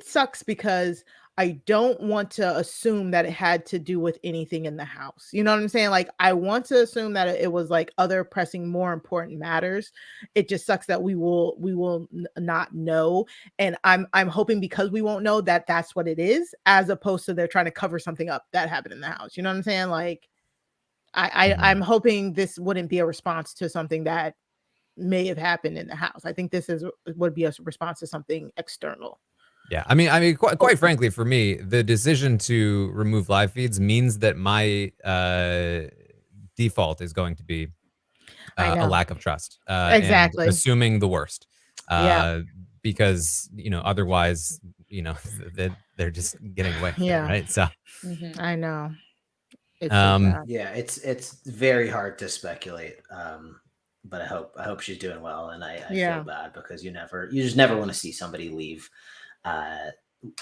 sucks because I don't want to assume that it had to do with anything in the house. You know what I'm saying? Like, I want to assume that it was like other pressing, more important matters. It just sucks that we will not know. And I'm hoping because we won't know that that's what it is, as opposed to they're trying to cover something up that happened in the house. You know what I'm saying? Like, I'm hoping this wouldn't be a response to something that may have happened in the house. I think this would be a response to something external. Yeah, I mean, quite frankly, for me, the decision to remove live feeds means that my default is going to be a lack of trust. Exactly, and assuming the worst. Because you know, otherwise, you know, they're just getting away. Right. So I know. It's yeah, it's very hard to speculate. But I hope she's doing well, and I feel bad because you just never want to see somebody leave.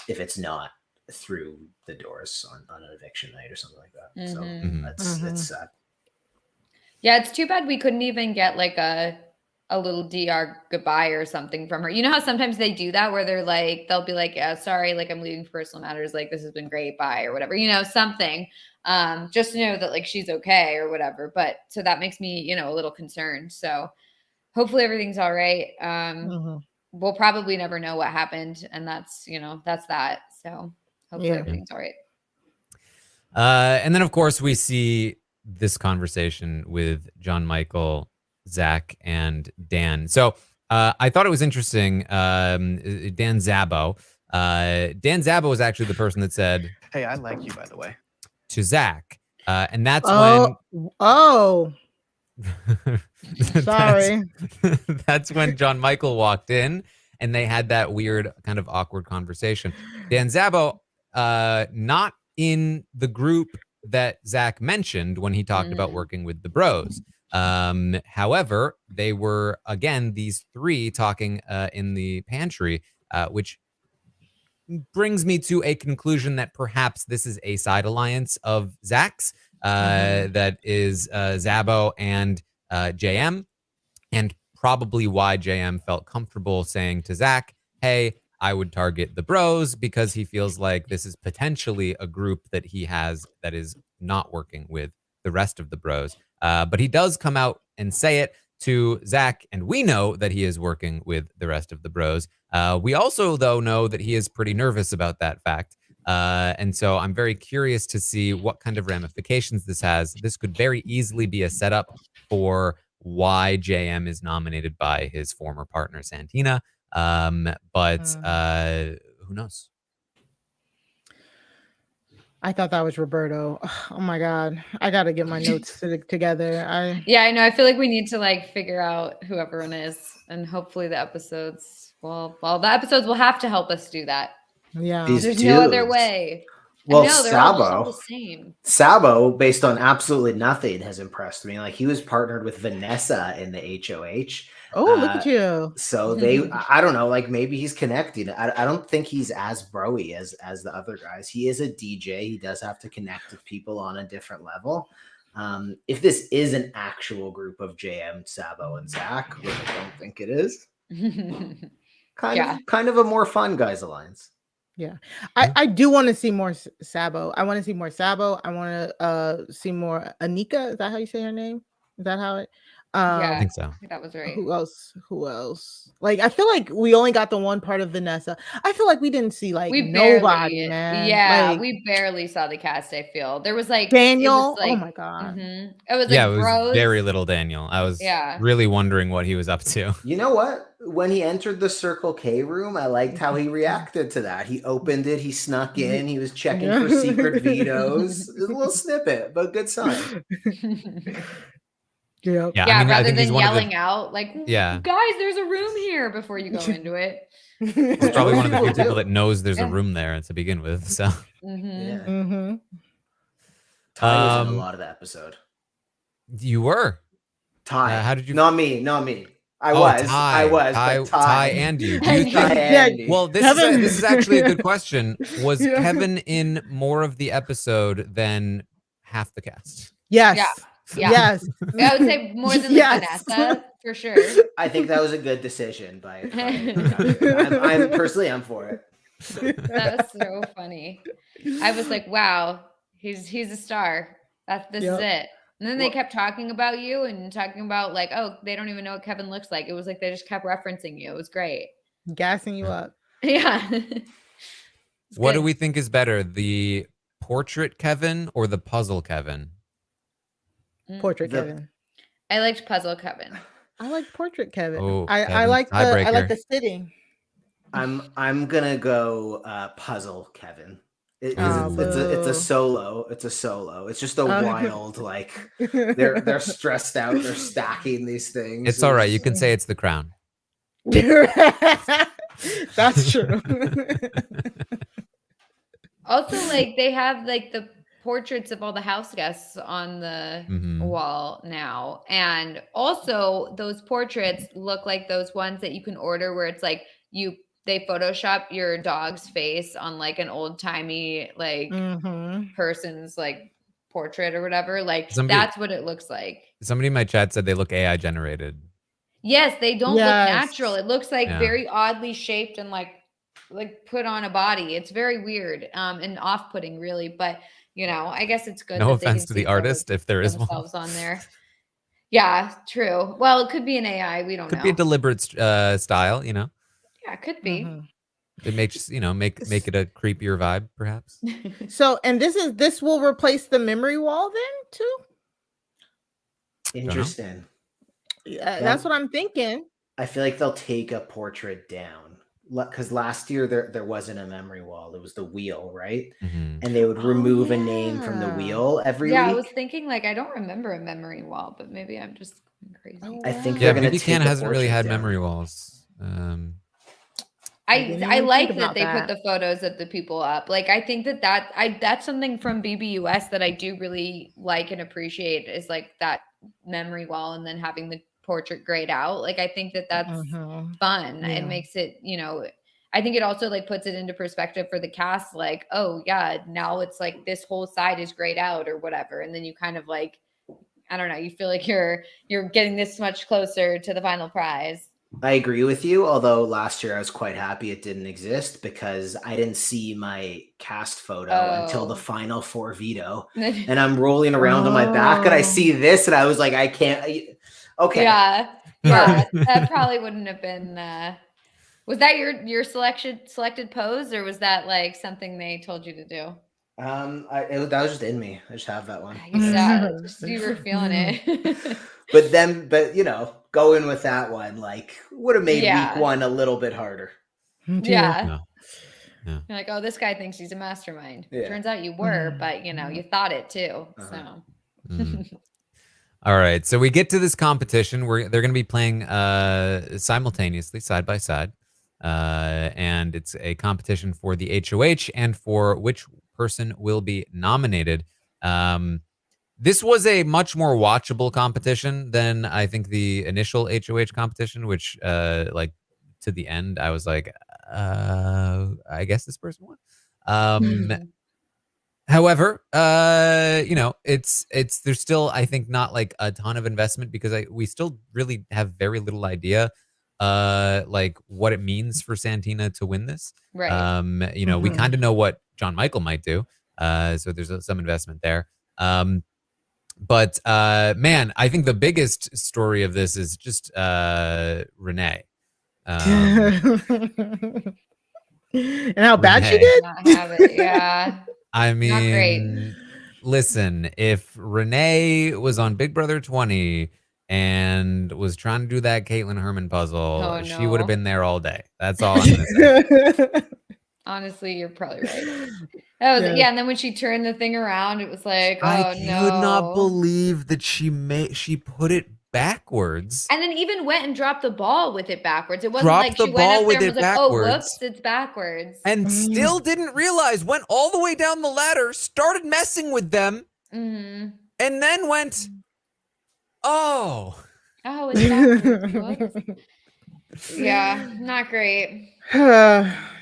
If it's not through the doors on an eviction night or something like that. So Mhm. it's sad. Yeah, it's too bad we couldn't even get like a little DR goodbye or something from her. You know how sometimes they do that where they're like, they'll be like, yeah, sorry, like I'm leaving for personal matters. Like this has been great, bye, or whatever, you know, something, just to know that like she's okay or whatever. But so that makes me, you know, a little concerned. So hopefully everything's all right. We'll probably never know what happened. And that's, you know, that's that. So hopefully everything's all right. And then of course we see this conversation with John Michael, Zach, and Dan. So I thought it was interesting. Dan Zabo. Dan Zabo was actually the person that said, "Hey, I like you, by the way," to Zach, and that's when. Sorry. That's when John Michael walked in, and they had that weird kind of awkward conversation. Dan Zabo, not in the group that Zach mentioned when he talked about working with the bros. However, they were, again, these three talking in the pantry, which brings me to a conclusion that perhaps this is a side alliance of Zach's, that is Zabo and JM, and probably why JM felt comfortable saying to Zach, hey, I would target the bros, because he feels like this is potentially a group that he has that is not working with the rest of the bros. But he does come out and say it to Zach, and we know that he is working with the rest of the bros. We also, though, know that he is pretty nervous about that fact. And so I'm very curious to see what kind of ramifications this has. This could very easily be a setup for why JM is nominated by his former partner, Santina. But who knows? I thought that was Roberto. Oh my God. I got to get my notes together. Yeah, I know. I feel like we need to like figure out who everyone is, and hopefully the episodes will have to help us do that. Yeah. There's no other way. Well, no, they're all the same. Sabo, based on absolutely nothing, has impressed me. Like he was partnered with Vanessa in the HOH. Oh, look at you. So I don't know, like maybe he's connecting. I don't think he's as bro-y as the other guys. He is a DJ. He does have to connect with people on a different level. If this is an actual group of JM, Sabo, and Zach, which I don't think it is, kind of a more fun guys alliance. Yeah, I do want to see more Sabo. I want to see more Sabo. I want to see more Anika. Is that how you say her name? Is that how it? Yeah, I think so. That was right. Who else? Like, I feel like we only got the one part of Vanessa. I feel like we didn't see nobody, man. Yeah, like, we barely saw the cast. I feel there was like Daniel. Oh my God. It was it bros. was very little Daniel. I was really wondering what he was up to. You know what? When he entered the Circle K room, I liked how he reacted to that. He opened it, he snuck in, he was checking for secret vetoes. It was a little snippet, but good sign. Yeah. I mean, rather than yelling out like, guys, there's a room here before you go into it. He's probably one of the few people that knows there's a room there to begin with. So Ty was in a lot of the episode. You were. Ty. How did you? Not me. I was. Ty and you. Do you think? Well, this is actually a good question. Was Kevin in more of the episode than half the cast? Yes. Yeah. Yes. I would say more than Vanessa for sure. I think that was a good decision by I'm personally for it. That was so funny. I was like, wow, he's a star. This is it. And then they kept talking about you and talking about like, oh, they don't even know what Kevin looks like. It was like they just kept referencing you. It was great. Gassing you up. Yeah. What do we think is better, the portrait Kevin or the puzzle Kevin? Portrait Kevin. I liked puzzle Kevin. I like portrait Kevin. Oh, I like the sitting. I'm gonna go puzzle Kevin. It's a solo. It's a solo. It's just a wild, like they're stressed out. They're stacking these things. It's all right. You can say it's the crown. That's true. Also, like they have like the portraits of all the house guests on the wall now, and also those portraits look like those ones that you can order where it's like you they Photoshop your dog's face on like an old timey like person's like portrait or whatever. Like that's what it looks like. Somebody in my chat said they look AI generated. Yes, they don't look natural. It looks like very oddly shaped and like put on a body. It's very weird and off-putting, really. But you know, I guess it's good. No offense to the artist, if there is one on there. Yeah, true. Well, it could be an AI. We don't know. Could be a deliberate style, you know. Yeah, it could be. It makes make it a creepier vibe, perhaps. So, and this will replace the memory wall then too. Interesting. Yeah, that's what I'm thinking. I feel like they'll take a portrait down because last year there wasn't a memory wall. It was the wheel, right? And they would remove a name from the wheel every week. I was thinking like I don't remember a memory wall, but maybe I'm just crazy. I think BBCAN hasn't really had memory walls. I like that they put the photos of the people up. Like I think that's something from BBUS that I do really like and appreciate is like that memory wall and then having the portrait grayed out. Like I think that's fun. Yeah. It makes it, you know, I think it also like puts it into perspective for the cast. Like, oh yeah, now it's like this whole side is grayed out or whatever, and then you kind of like, I don't know, you feel like you're getting this much closer to the final prize. I agree with you, although last year I was quite happy it didn't exist because I didn't see my cast photo until the final 4 veto. And I'm rolling around on my back and I see this and I was like, I can't. Okay. Yeah. That probably wouldn't have been. Was that your selected pose or was that like something they told you to do? That was just in me. I just have that one. You were feeling it. but you know, going with that one, like would have made week 1 a little bit harder. Yeah. You're like, oh, this guy thinks he's a mastermind. Turns out you were, but you know, you thought it too. So. All right, so we get to this competition where they're going to be playing simultaneously, side by side, and it's a competition for the HOH and for which person will be nominated. This was a much more watchable competition than I think the initial HOH competition, which like to the end, I was like, I guess this person won. However, you know, it's there's still, I think, not like a ton of investment because we still really have very little idea like what it means for Santina to win this. Right. You know, we kind of know what John Michael might do. So there's some investment there. But man, I think the biggest story of this is just Renee. And how bad she did? Not have it. Yeah. I mean, not great. Listen, if Renee was on Big Brother 20 and was trying to do that Caitlin Herman puzzle, she would have been there all day. That's all I'm going to say. Honestly, you're probably right. That was and then when she turned the thing around, it was like, I could not believe that she put it backwards. And then even went and dropped the ball with it backwards. It wasn't like she went up there and was like, oh, whoops, it's backwards. And still didn't realize, went all the way down the ladder, started messing with them, and then went, oh, it's backwards. Yeah, not great.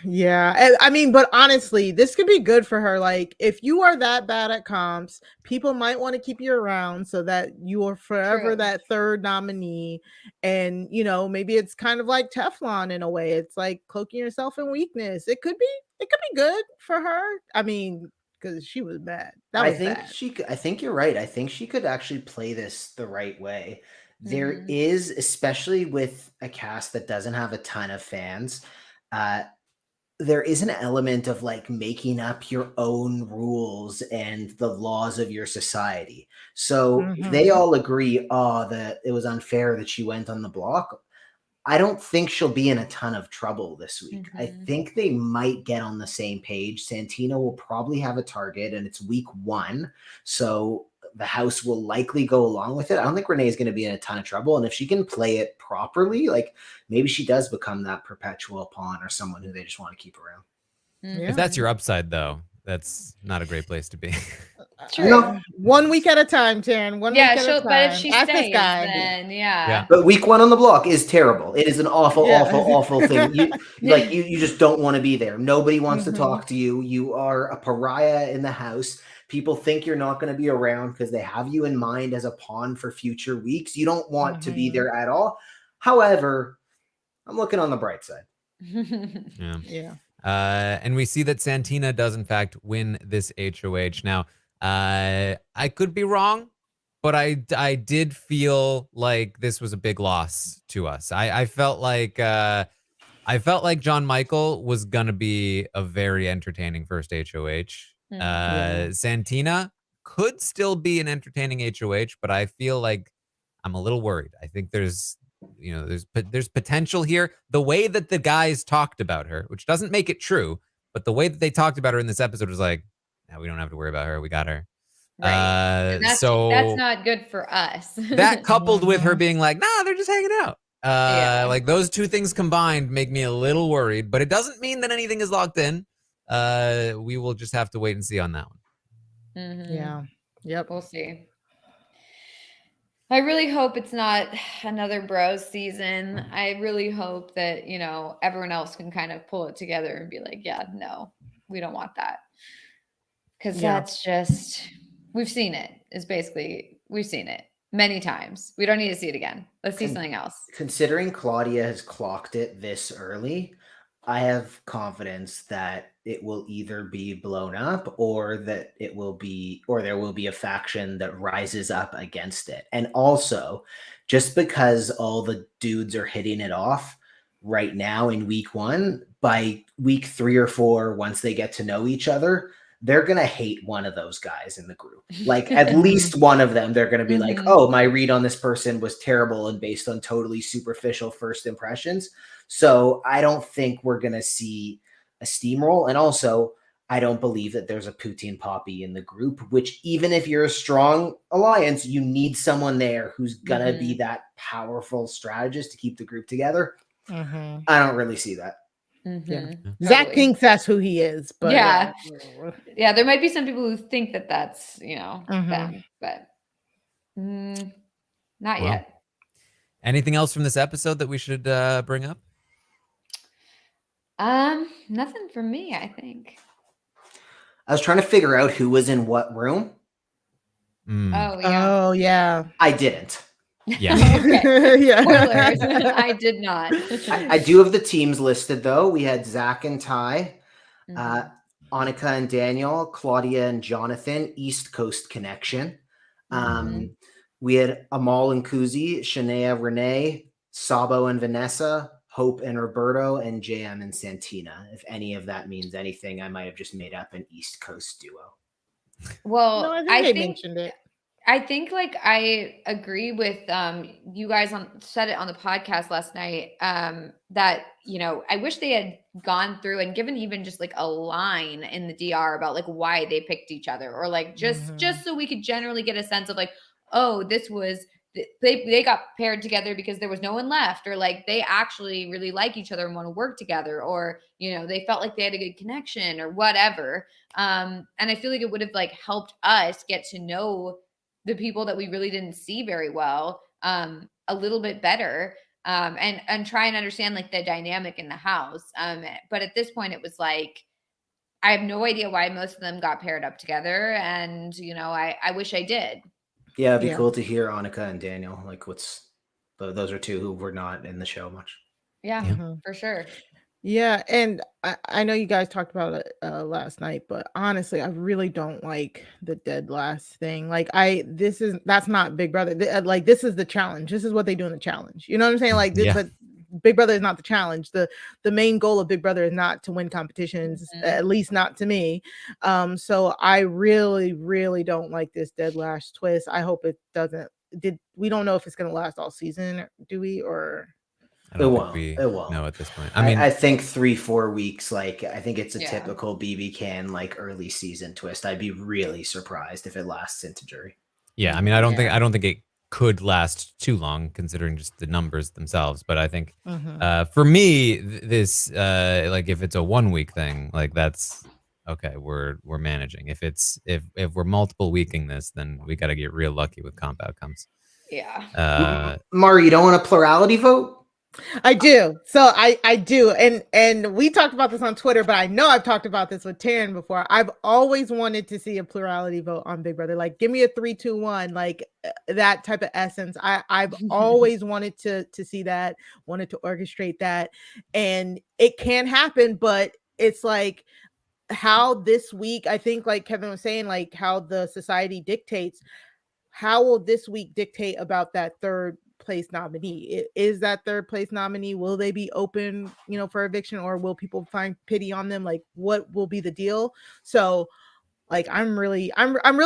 Yeah, I mean, but honestly, this could be good for her. Like, if you are that bad at comps, people might want to keep you around so that you are forever that third nominee. And you know, maybe it's kind of like Teflon in a way. It's like cloaking yourself in weakness. It could be good for her. I mean, because she was bad. I think you're right. I think she could actually play this the right way. There is, especially with a cast that doesn't have a ton of fans, there is an element of like making up your own rules and the laws of your society. So if they all agree, that it was unfair that she went on the block, I don't think she'll be in a ton of trouble this week. I think they might get on the same page. Santina will probably have a target and it's week 1. So the house will likely go along with it. I don't think Renee is going to be in a ton of trouble. And if she can play it properly, like maybe she does become that perpetual pawn or someone who they just want to keep around. If that's your upside, though, that's not a great place to be. True. 1 week at a time, Taran. 1 week Yeah, at a time. but if she Ask this stays, guy. then Yeah. But week 1 on the block is terrible. It is an awful, Yeah. awful thing. You just don't want to be there. Nobody wants to Mhm. talk to you. You are a pariah in the house. People think you're not going to be around because they have you in mind as a pawn for future weeks. You don't want to be there at all. However, I'm looking on the bright side. Yeah. And we see that Santina does in fact win this HOH. Now, I could be wrong, but I did feel like this was a big loss to us. I felt like John Michael was gonna be a very entertaining first HOH. Santina could still be an entertaining HOH, but I feel like I'm a little worried. I think there's potential here. The way that the guys talked about her, which doesn't make it true, but the way that they talked about her in this episode was like, no, we don't have to worry about her. We got her. Right. That's not good for us. That coupled with her being like, nah, they're just hanging out. Like those two things combined make me a little worried, but it doesn't mean that anything is locked in. We will just have to wait and see on that one. Yeah. Yep. We'll see. I really hope it's not another bros season. I really hope that, everyone else can kind of pull it together and be like, yeah, no, we don't want that. Because that's just, we've seen it, we've seen it many times. We don't need to see it again. Let's see something else. Considering Claudia has clocked it this early, I have confidence that it will either be blown up or that there will be a faction that rises up against it. And also, just because all the dudes are hitting it off right now in week 1, by week 3 or 4, once they get to know each other, they're going to hate one of those guys in the group. Like at least one of them, they're going to be like, oh, my read on this person was terrible and based on totally superficial first impressions. So I don't think we're going to see a steamroll. And also, I don't believe that there's a Poutine Poppy in the group, which even if you're a strong alliance, you need someone there who's going to be that powerful strategist to keep the group together. I don't really see that. Zach thinks that's who he is, but yeah, there might be some people who think that that's them, but not yet. Anything else from this episode that we should bring up? Nothing from me, I think. I was trying to figure out who was in what room. Oh yeah. I didn't. Yeah. Spoilers. I did not. I do have the teams listed though. We had Zach and Ty, Annika and Daniel, Claudia and Jonathan, East Coast Connection. We had Amal and Kuzi, Shania, Renee, Zabo and Vanessa, Hope and Roberto, and JM and Santina. If any of that means anything, I might have just made up an East Coast duo. Well, no, I think they mentioned it. I think I agree with you guys said it on the podcast last night that I wish they had gone through and given even just like a line in the DR about like why they picked each other, or like just so we could generally get a sense of like, oh, this was they got paired together because there was no one left, or like they actually really like each other and want to work together, or they felt like they had a good connection or whatever. And I feel like it would have like helped us get to know the people that we really didn't see very well a little bit better, and try and understand like the dynamic in the house. But at this point, it was like I have no idea why most of them got paired up together, and I wish I did. Yeah, it'd be cool to hear Annika and Daniel. Like, those are two who were not in the show much. Yeah, for sure. Yeah, and I know you guys talked about it last night, but honestly, I really don't like the dead last thing. Like, that's not Big Brother. Like, this is the challenge. This is what they do in the challenge. You know what I'm saying? Like, but Big Brother is not the challenge. The main goal of Big Brother is not to win competitions, at least not to me. So I really, really don't like this dead last twist. I hope it doesn't. We don't know if it's gonna last all season, do we? Or It won't. No, at this point. I mean, I think 3-4 weeks. Like, I think it's a typical BBCAN like early season twist. I'd be really surprised if it lasts into jury. Yeah, I mean, I don't think it could last too long considering just the numbers themselves. But I think for me, this like if it's a 1 week thing, like that's okay, we're managing. If we're multiple weeking this, then we got to get real lucky with comp outcomes. Yeah. Mari, you don't want a plurality vote? I do. So I do. And we talked about this on Twitter, but I know I've talked about this with Taran before. I've always wanted to see a plurality vote on Big Brother. Like, give me a 3-2-1, like that type of essence. I've always wanted to see that, wanted to orchestrate that. And it can happen, but it's like how this week, I think, like Kevin was saying, like how the society dictates, how will this week dictate about that third place nominee? Is that third place nominee, will they be open, for eviction, or will people find pity on them? Like, what will be the deal? So like I'm really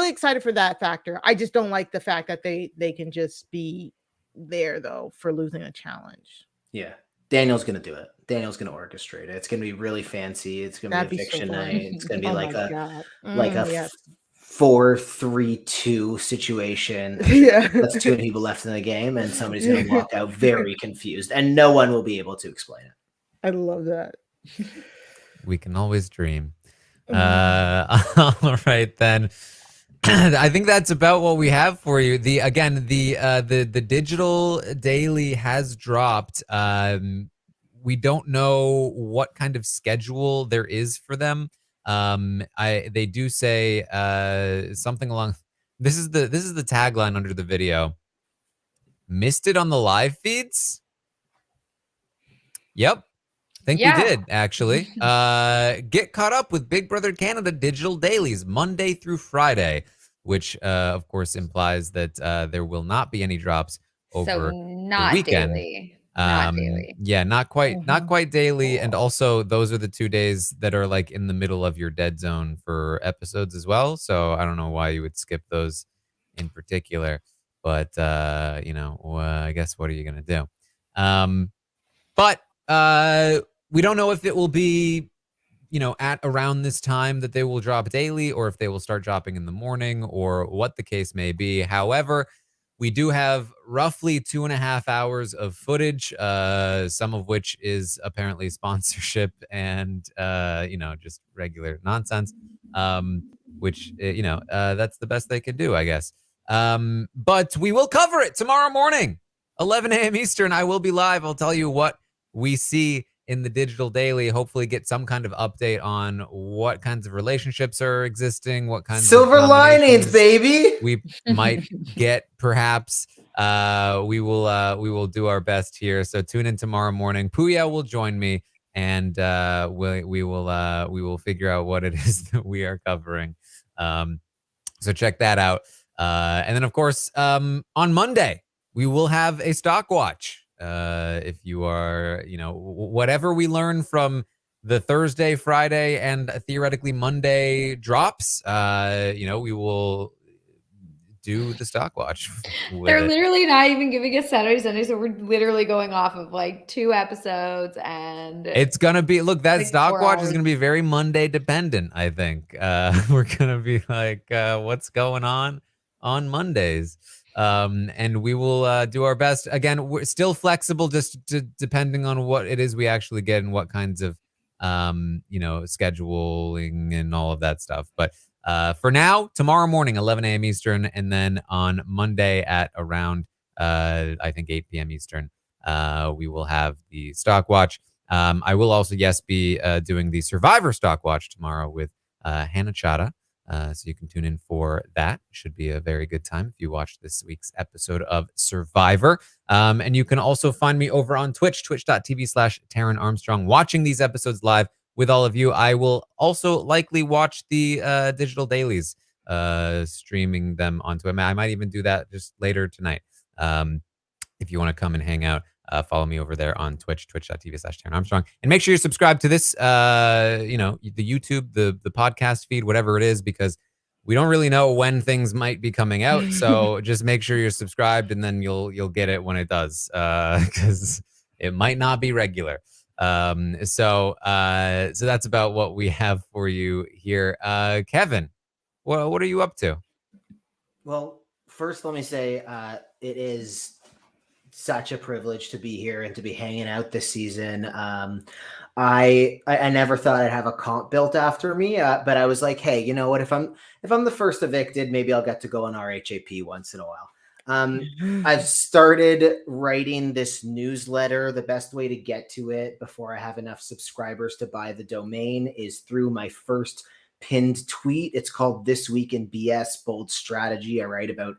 excited for that factor. I just don't like the fact that they can just be there though for losing a challenge. Yeah. Daniel's gonna do it. Daniel's gonna orchestrate it. It's gonna be really fancy. It's gonna That'd be be so eviction fun. night. It's gonna be Oh like my a God. like a Yes. 4-3-2 situation. Yeah. That's 2 people left in the game, and somebody's gonna walk out very confused, and no one will be able to explain it. I love that. We can always dream. All right then. I think that's about what we have for you. The digital daily has dropped. We don't know what kind of schedule there is for them. They do say something along. This is the tagline under the video. Missed it on the live feeds? Yep. Think we did, actually. Get caught up with Big Brother Canada digital dailies Monday through Friday, which of course implies that there will not be any drops over not the weekend. Daily. Not daily. Yeah, not quite daily. And also those are the 2 days that are like in the middle of your dead zone for episodes as well. So I don't know why you would skip those in particular, but I guess what are you gonna do? But we don't know if it will be, at around this time that they will drop daily, or if they will start dropping in the morning, or what the case may be. However, we do have roughly 2.5 hours of footage, some of which is apparently sponsorship and, just regular nonsense, which, that's the best they can do, I guess. But we will cover it tomorrow morning, 11 a.m. Eastern. I will be live. I'll tell you what we see in the digital daily, hopefully get some kind of update on what kinds of relationships are existing, what kinds Silver of linings, baby. we might get, perhaps. We will do our best here. So tune in tomorrow morning. Puya will join me, and we will figure out what it is that we are covering. So check that out. And then of course, on Monday, we will have a stock watch. If you are, whatever we learn from the Thursday, Friday, and theoretically Monday drops, we will do the stock watch. They're literally not even giving us Saturday, Sunday, so we're literally going off of like 2 episodes, and it's gonna be, look, that like stock 4 watch hours. is gonna be very Monday dependent, I think. We're gonna be like, what's going on Mondays? And we will do our best. Again, we're still flexible, just depending on what it is we actually get and what kinds of scheduling and all of that stuff. But for now, tomorrow morning, 11 a.m. Eastern, and then on Monday at around I think 8 p.m. Eastern, we will have the stock watch. I will also, yes, be doing the Survivor stock watch tomorrow with Hannah Chada. So you can tune in for that. Should be a very good time if you watch this week's episode of Survivor. And you can also find me over on Twitch, twitch.tv/Taran Armstrong, watching these episodes live with all of you. I will also likely watch the digital dailies, streaming them onto it. I might even do that just later tonight. If you want to come and hang out, follow me over there on Twitch, twitch.tv/Taran Armstrong. And make sure you subscribe to this, the YouTube, the podcast feed, whatever it is, because we don't really know when things might be coming out. So just make sure you're subscribed, and then you'll get it when it does, because it might not be regular. So that's about what we have for you here. Kevin, what are you up to? Well, first, let me say it is such a privilege to be here and to be hanging out this season. I never thought I'd have a comp built after me, but I was like, hey, you know what? If I'm the first evicted, maybe I'll get to go on RHAP once in a while. I've started writing this newsletter. The best way to get to it before I have enough subscribers to buy the domain is through my first pinned tweet. It's called This Week in BS Bold Strategy. I write about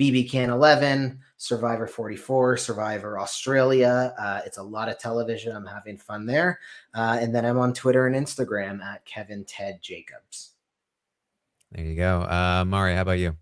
BBCAN10, Survivor 44, Survivor Australia. It's a lot of television. I'm having fun there. And then I'm on Twitter and Instagram at Kevin Ted Jacobs. There you go. Mari, how about you?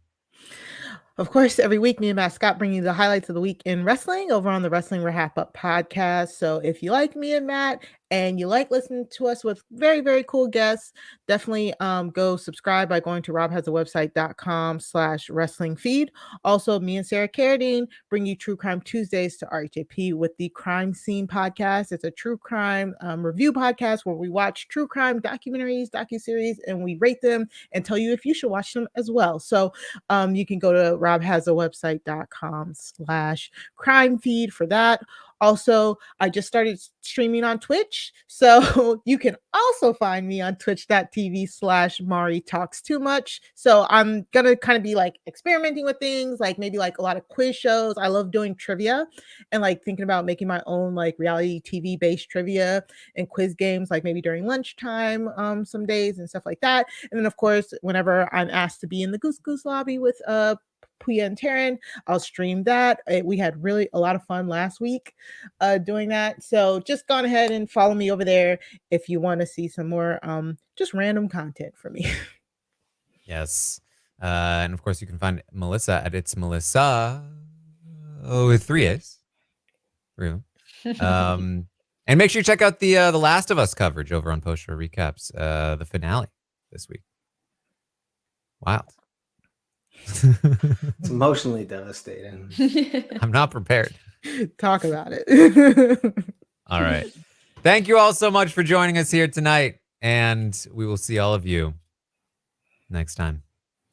Of course, every week, me and Matt Scott bring you the highlights of the week in wrestling over on the Wrestling RHAP podcast. So if you like me and Matt and you like listening to us with very, very cool guests, definitely go subscribe by going to robhasawebsite.com/wrestling feed. Also, me and Sarah Carradine bring you True Crime Tuesdays to RHAP with the Crime Scene podcast. It's a true crime review podcast where we watch true crime documentaries, docuseries, and we rate them and tell you if you should watch them as well. So you can go to robhasawebsite.com/crime feed for that. Also, I just started streaming on Twitch. So you can also find me on twitch.tv/Mari Talks Too Much. So I'm going to kind of be like experimenting with things, like maybe like a lot of quiz shows. I love doing trivia and like thinking about making my own like reality TV based trivia and quiz games, like maybe during lunchtime some days and stuff like that. And then of course, whenever I'm asked to be in the Goose Goose lobby with Puya and Taran, I'll stream that. We had really a lot of fun last week doing that. So just go ahead and follow me over there if you want to see some more just random content from me. Yes. And of course, you can find Melissa at It's Melissa with 3 A's. 3 of them. And make sure you check out the Last of Us coverage over on Post Show Recaps, the finale this week. Wild. It's emotionally devastating. I'm not prepared. Talk about it. All right. Thank you all so much for joining us here tonight. And we will see all of you next time.